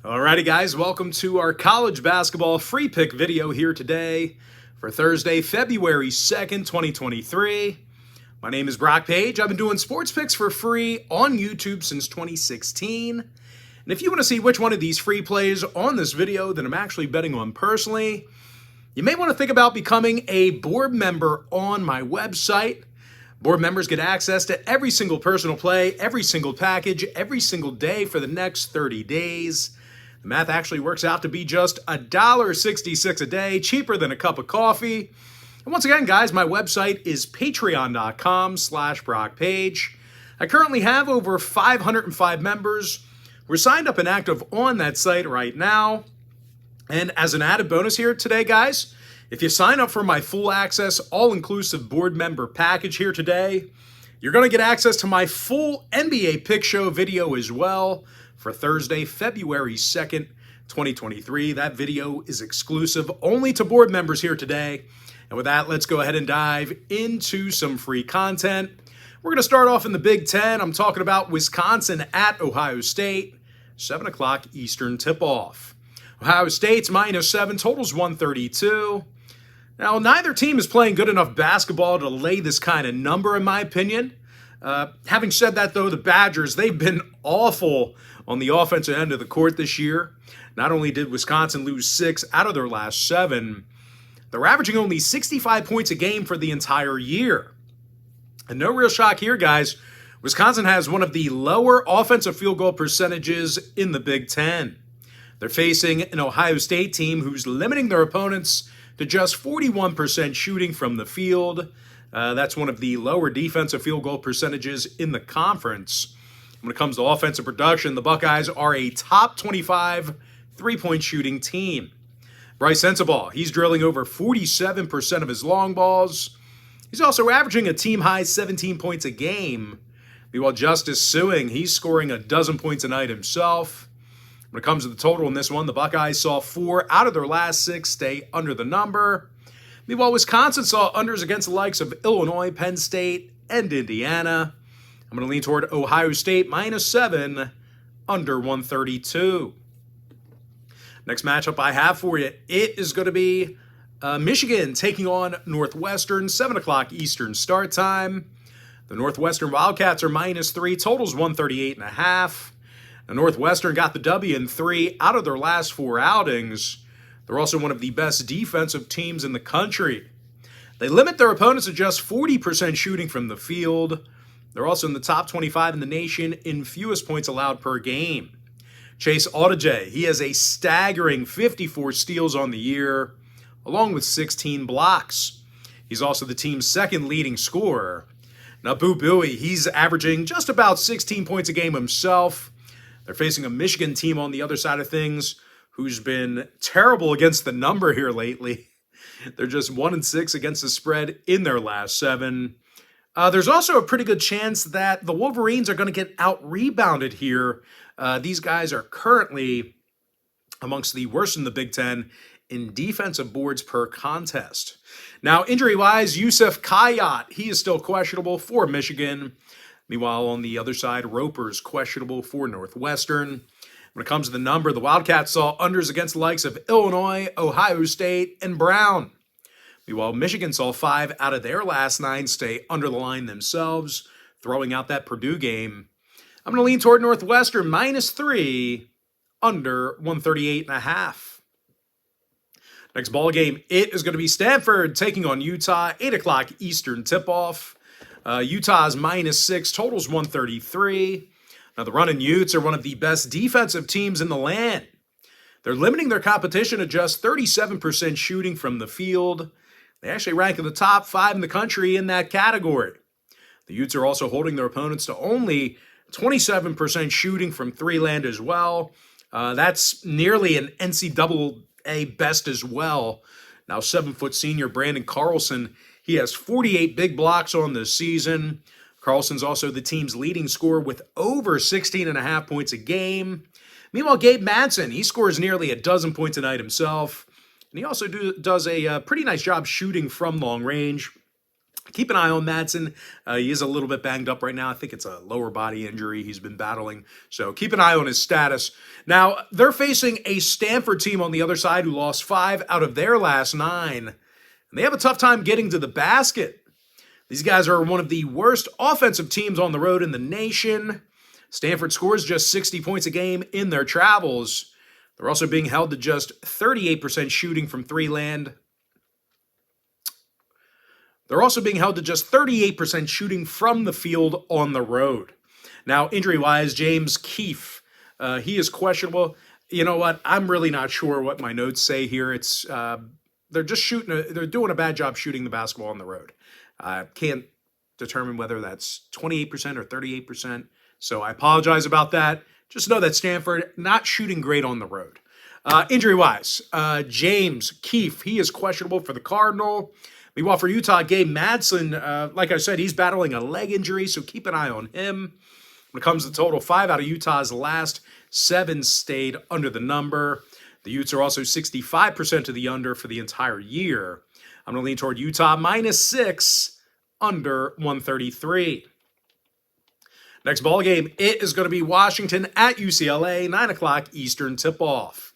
Alrighty guys, welcome to our college basketball free pick video here today for Thursday, February 2nd, 2023. My name is Brock Page. I've been doing sports picks for free on YouTube since 2016. And if you want to see which one of these free plays on this video that I'm actually betting on personally, you may want to think about becoming a board member on my website. Board members get access to every single personal play, every single package, every single day for the next 30 days. The math actually works out to be just $1.66 a day, cheaper than a cup of coffee. And once again, guys, my website is patreon.com/BrockPage. I currently have over 505 members. We're signed up and active on that site right now. And as an added bonus here today, guys, if you sign up for my full access, all-inclusive board member package here today, you're going to get access to my full NBA Pick Show video as well for Thursday, February 2nd, 2023. That video is exclusive only to board members here today. And with that, let's go ahead and dive into some free content. We're going to start off in the Big Ten. I'm talking about Wisconsin at Ohio State, 7 o'clock Eastern tip-off. Ohio State's -7, totals 132. Now, neither team is playing good enough basketball to lay this kind of number, in my opinion. Having said that, though, the Badgers, they've been awful on the offensive end of the court this year. Not only did Wisconsin lose 6 out of their last 7, they're averaging only 65 points a game for the entire year. And no real shock here, guys. Wisconsin has one of the lower offensive field goal percentages in the Big Ten. They're facing an Ohio State team who's limiting their opponents to just 41% shooting from the field. That's one of the lower defensive field goal percentages in the conference. When it comes to offensive production, the Buckeyes are a top 25 three-point shooting team. Bryce Sensabaugh, he's drilling over 47% of his long balls. He's also averaging a team-high 17 points a game. Meanwhile, Justice Sueing, he's scoring a dozen points a night himself. When it comes to the total in this one, the Buckeyes saw 4 out of their last 6 stay under the number. Meanwhile, Wisconsin saw unders against the likes of Illinois, Penn State, and Indiana. I'm going to lean toward Ohio State -7, under 132. Next matchup I have for you, it is going to be Michigan taking on Northwestern, 7 o'clock Eastern start time. The Northwestern Wildcats are -3, totals 138.5. Now, Northwestern got the W in 3 out of their last 4 outings. They're also one of the best defensive teams in the country. They limit their opponents to just 40% shooting from the field. They're also in the top 25 in the nation in fewest points allowed per game. Chase Audige, he has a staggering 54 steals on the year, along with 16 blocks. He's also the team's second leading scorer. Now, Boo Buie, he's averaging just about 16 points a game himself. They're facing a Michigan team on the other side of things who's been terrible against the number here lately. They're just 1-6 against the spread in their last 7. There's also a pretty good chance that the Wolverines are going to get out-rebounded here. These guys are currently amongst the worst in the Big Ten in defensive boards per contest. Now, injury-wise, Yusuf Kayat, he is still questionable for Michigan. Meanwhile, on the other side, Roper's questionable for Northwestern. When it comes to the number, the Wildcats saw unders against the likes of Illinois, Ohio State, and Brown. Meanwhile, Michigan saw 5 out of their last 9 stay under the line themselves, throwing out that Purdue game. I'm going to lean toward Northwestern -3, under 138.5. Next ball game, it is going to be Stanford taking on Utah, 8 o'clock Eastern tip-off. Utah's -6, totals 133. Now, the Runnin' Utes are one of the best defensive teams in the land. They're limiting their competition to just 37% shooting from the field. They actually rank in the top 5 in the country in that category. The Utes are also holding their opponents to only 27% shooting from three-land as well. That's nearly an NCAA best as well. Now, 7-foot senior Brandon Carlson, he has 48 big blocks on the season. Carlson's also the team's leading scorer with over 16.5 points a game. Meanwhile, Gabe Madsen, he scores nearly a dozen points a night himself. And he also does a pretty nice job shooting from long range. Keep an eye on Madsen. He is a little bit banged up right now. I think it's a lower body injury he's been battling. So keep an eye on his status. Now, they're facing a Stanford team on the other side who lost 5 out of their last 9. And they have a tough time getting to the basket. These guys are one of the worst offensive teams on the road in the nation. Stanford scores just 60 points a game in their travels. They're also being held to just 38% shooting from three-land. They're also being held to just 38% shooting from the field on the road. Now, injury-wise, James Keefe, he is questionable. You know what? I'm really not sure what my notes say here. It's they're just they're doing a bad job shooting the basketball on the road. I can't determine whether that's 28% or 38%. So I apologize about that. Just know that Stanford not shooting great on the road. Injury-wise, James Keefe, he is questionable for the Cardinal. Meanwhile, for Utah, Gabe Madsen, like I said, he's battling a leg injury, so keep an eye on him. When it comes to the total, 5 out of Utah's last 7 stayed under the number. The Utes are also 65% to the under for the entire year. I'm going to lean toward Utah -6, under 133. Next ball game, it is going to be Washington at UCLA, 9 o'clock Eastern tip-off.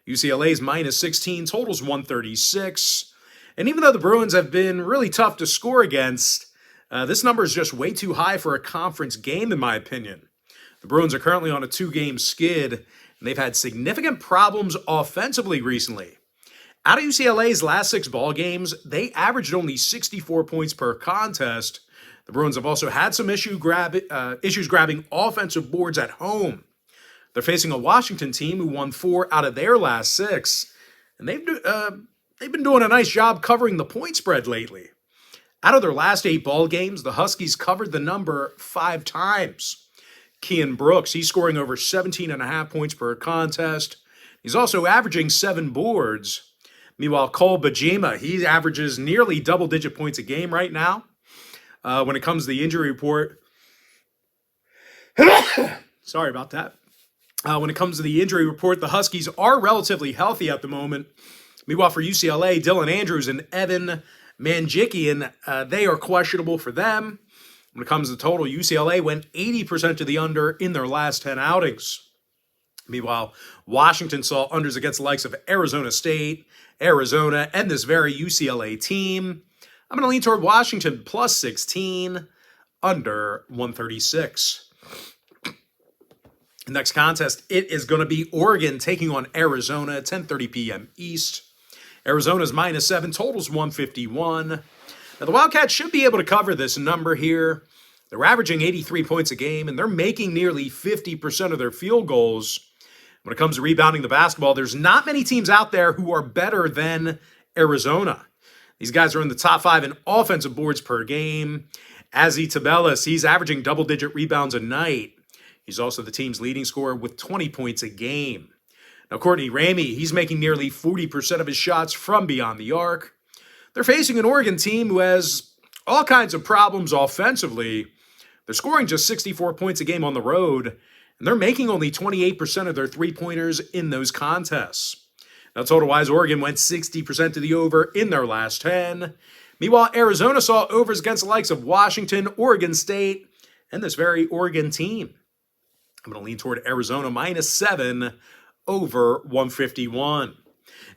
UCLA's -16, totals 136. And even though the Bruins have been really tough to score against, this number is just way too high for a conference game, in my opinion. The Bruins are currently on a 2-game skid, and they've had significant problems offensively recently. Out of UCLA's last 6 ball games, they averaged only 64 points per contest. The Bruins have also had some issues grabbing offensive boards at home. They're facing a Washington team who won 4 out of their last 6, and they've been doing a nice job covering the point spread lately. Out of their last 8 ball games, the Huskies covered the number 5 times. Keon Brooks, he's scoring over 17.5 points per contest. He's also averaging 7 boards. Meanwhile, Cole Bajima, he averages nearly double-digit points a game right now. When it comes to the injury report, sorry about that. When it comes to the injury report, the Huskies are relatively healthy at the moment. Meanwhile, for UCLA, Dylan Andrews and Evan Manjikian, they are questionable for them. When it comes to total, UCLA went 80% to the under in their last 10 outings. Meanwhile, Washington saw unders against the likes of Arizona State, Arizona, and this very UCLA team. I'm going to lean toward Washington +16, under 136. Next contest, it is going to be Oregon taking on Arizona, 10:30 p.m. East. Arizona's -7, totals 151. Now, the Wildcats should be able to cover this number here. They're averaging 83 points a game, and they're making nearly 50% of their field goals. When it comes to rebounding the basketball, there's not many teams out there who are better than Arizona. These guys are in the top 5 in offensive boards per game. Azzy Tabelis, he's averaging double-digit rebounds a night. He's also the team's leading scorer with 20 points a game. Now, Courtney Ramey, he's making nearly 40% of his shots from beyond the arc. They're facing an Oregon team who has all kinds of problems offensively. They're scoring just 64 points a game on the road, and they're making only 28% of their three-pointers in those contests. Now, total-wise, Oregon went 60% to the over in their last 10. Meanwhile, Arizona saw overs against the likes of Washington, Oregon State, and this very Oregon team. I'm going to lean toward Arizona -7, over 151.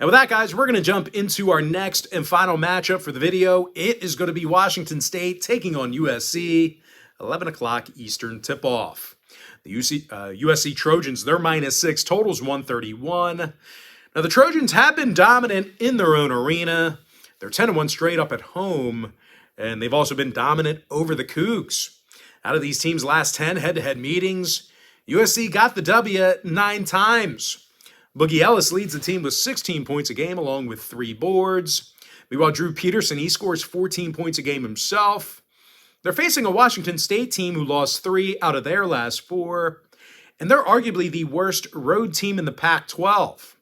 And with that, guys, we're going to jump into our next and final matchup for the video. It is going to be Washington State taking on USC, 11 o'clock Eastern tip-off. The USC Trojans, they're -6, totals 131. Now, the Trojans have been dominant in their own arena. They're 10-1 straight up at home, and they've also been dominant over the Cougs. Out of these teams' last 10 head-to-head meetings, USC got the W 9 times. Boogie Ellis leads the team with 16 points a game along with 3 boards. Meanwhile, Drew Peterson, he scores 14 points a game himself. They're facing a Washington State team who lost 3 out of their last 4, and they're arguably the worst road team in the Pac-12.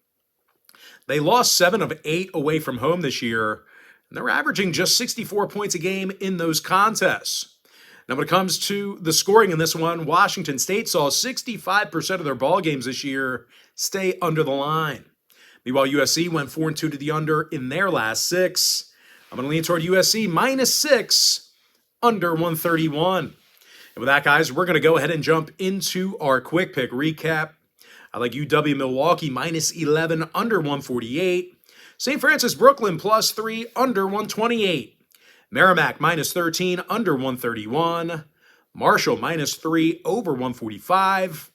They lost 7 of 8 away from home this year, and they're averaging just 64 points a game in those contests. Now, when it comes to the scoring in this one, Washington State saw 65% of their ball games this year stay under the line. Meanwhile, USC went 4-2 to the under in their last 6. I'm going to lean toward USC -6, under 131. And with that, guys, we're going to go ahead and jump into our quick pick recap. I like UW-Milwaukee -11, under 148. St. Francis Brooklyn +3, under 128. Merrimack -13, under 131. Marshall -3, over 145.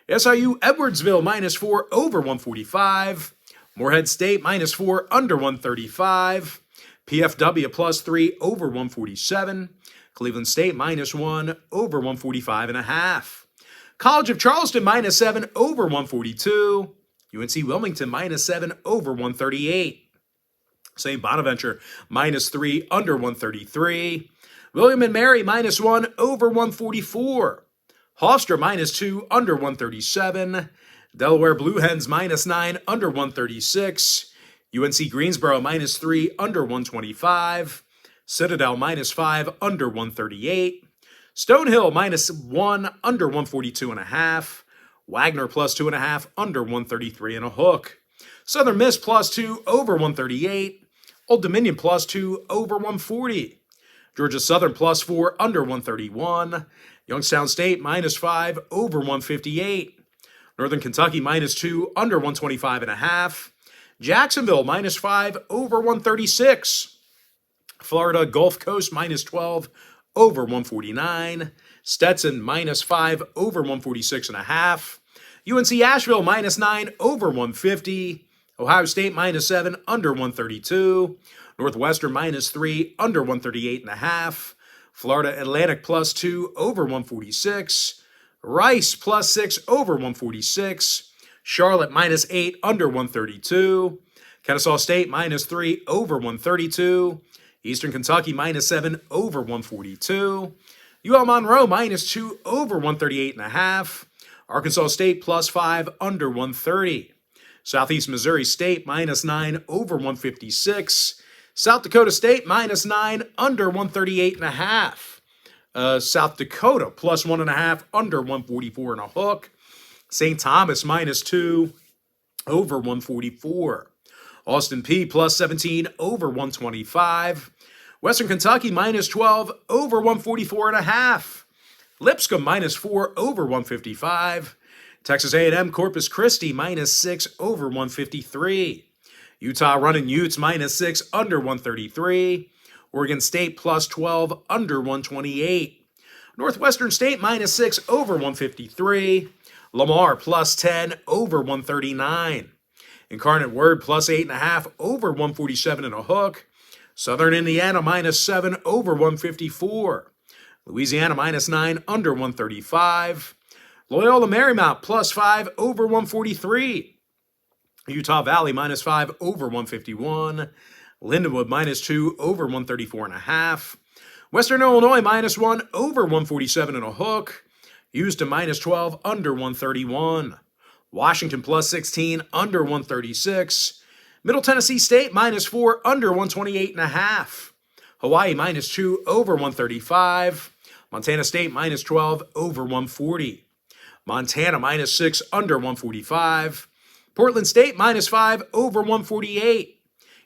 SIU Edwardsville -4, over 145. Morehead State -4, under 135. PFW +3, over 147. Cleveland State -1, over 145.5. College of Charleston -7, over 142. UNC Wilmington -7, over 138. St. Bonaventure -3, under 133. William and Mary -1, over 144. Hofstra -2, under 137. Delaware Blue Hens -9, under 136. UNC Greensboro -3, under 125. Citadel -5, under 138. Stonehill -1, under 142.5. Wagner +2.5, under 133 and a hook. Southern Miss +2, over 138. Old Dominion +2, over 140. Georgia Southern +4, under 131. Youngstown State -5, over 158. Northern Kentucky -2, under 125.5. Jacksonville -5, over 136. Florida Gulf Coast -12, over 149. Stetson -5, over 146.5. UNC Asheville -9, over 150. Ohio State -7, under 132. Northwestern -3, under 138.5. Florida Atlantic +2, over 146. Rice +6, over 146. Charlotte -8, under 132. Kennesaw State -3, over 132. Eastern Kentucky -7, over 142. UL-Monroe -2, over 138.5. Arkansas State +5, under 130. Southeast Missouri State -9, over 156. South Dakota State -9, under 138.5. South Dakota +1.5, under 144 and a hook. St. Thomas -2, over 144. Austin P +17, over 125. Western Kentucky -12, over 144.5. Lipscomb -4, over 155. Texas A&M Corpus Christi -6, over 153. Utah Running Utes -6, under 133. Oregon State +12, under 128. Northwestern State -6, over 153. Lamar +10, over 139. Incarnate Word +8.5, over 147 and a hook. Southern Indiana -7, over 154. Louisiana -9, under 135. Loyola Marymount +5, over 143. Utah Valley -5, over 151. Lindenwood -2, over 134.5. Western Illinois -1, over 147 and a hook. Houston -12, under 131. Washington +16, under 136. Middle Tennessee State -4, under 128.5. Hawaii -2, over 135. Montana State -12, over 140. Montana -6, under 145. Portland State -5, over 148.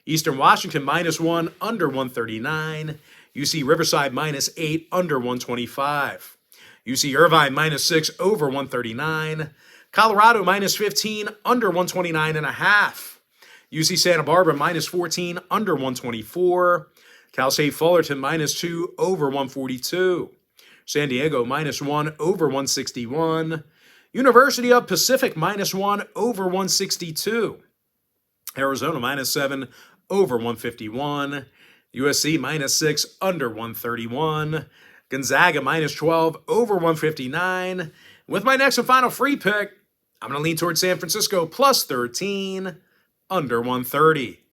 Eastern Washington -1, under 139. UC Riverside -8, under 125. UC Irvine -6, over 139. Colorado -15, under 129.5. UC Santa Barbara -14, under 124. Cal State Fullerton -2, over 142. San Diego -1, over 161. University of Pacific -1, over 162. Arizona -7, over 151. USC -6, under 131. Gonzaga -12, over 159. With my next and final free pick, I'm going to lean towards San Francisco +13, under 130.